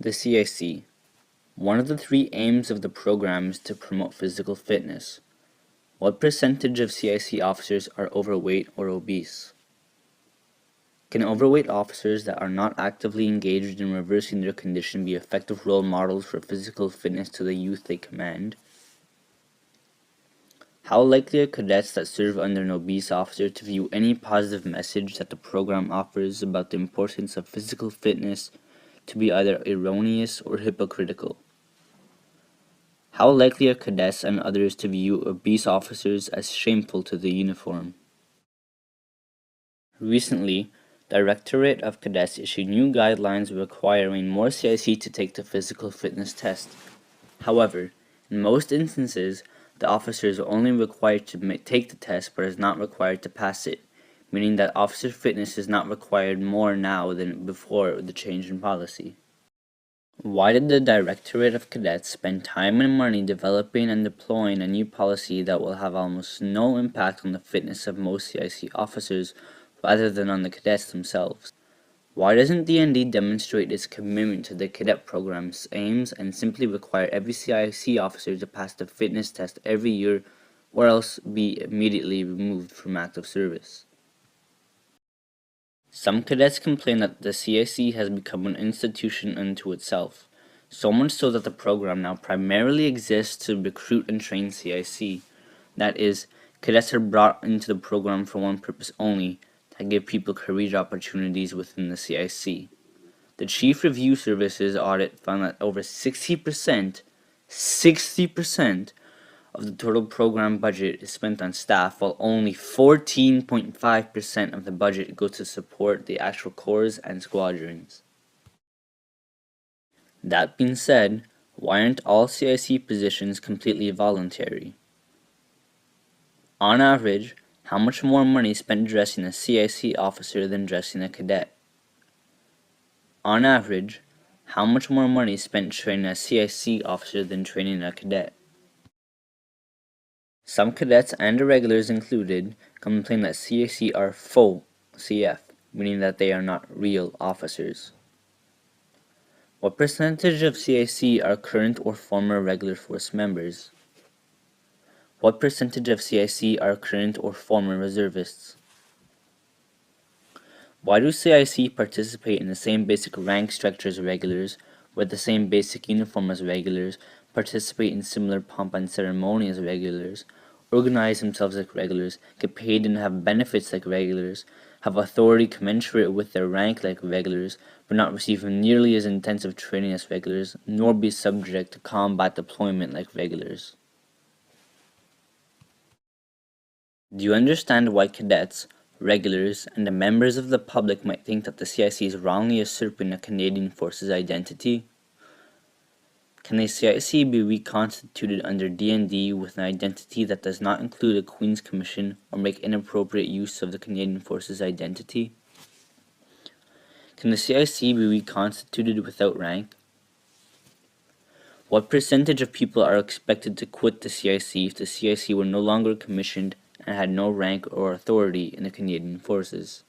The CIC. One of the three aims of the program is to promote physical fitness. What percentage of CIC officers are overweight or obese? Can overweight officers that are not actively engaged in reversing their condition be effective role models for physical fitness to the youth they command? How likely are cadets that serve under an obese officer to view any positive message that the program offers about the importance of physical fitness to be either erroneous or hypocritical? How likely are cadets and others to view obese officers as shameful to the uniform? Recently, the Directorate of Cadets issued new guidelines requiring more CIC to take the physical fitness test. However, in most instances, the officers are only required to take the test but is not required to pass it, meaning that officer fitness is not required more now than before the change in policy. Why did the Directorate of Cadets spend time and money developing and deploying a new policy that will have almost no impact on the fitness of most CIC officers rather than on the cadets themselves? Why doesn't D&D demonstrate its commitment to the cadet program's aims and simply require every CIC officer to pass the fitness test every year or else be immediately removed from active service? Some cadets complain that the CIC has become an institution unto itself, so much so that the program now primarily exists to recruit and train CIC. That is, cadets are brought into the program for one purpose only, to give people career opportunities within the CIC. The Chief Review Services audit found that over 60% of the total program budget is spent on staff, while only 14.5% of the budget goes to support the actual corps and squadrons. That being said, why aren't all CIC positions completely voluntary? On average, how much more money is spent dressing a CIC officer than dressing a cadet? On average, how much more money is spent training a CIC officer than training a cadet? Some cadets and irregulars included complain that CIC are faux CF, meaning that they are not real officers. What percentage of CIC are current or former regular force members? What percentage of CIC are current or former reservists? Why do CIC participate in the same basic rank structure as regulars, wear the same basic uniform as regulars, participate in similar pomp and ceremony as regulars, organize themselves like regulars, get paid and have benefits like regulars, have authority commensurate with their rank like regulars, but not receive nearly as intensive training as regulars, nor be subject to combat deployment like regulars? Do you understand why cadets, regulars, and the members of the public might think that the CIC is wrongly usurping a Canadian Forces identity? Can the CIC be reconstituted under D&D with an identity that does not include a Queen's Commission or make inappropriate use of the Canadian Forces identity? Can the CIC be reconstituted without rank? What percentage of people are expected to quit the CIC if the CIC were no longer commissioned and had no rank or authority in the Canadian Forces?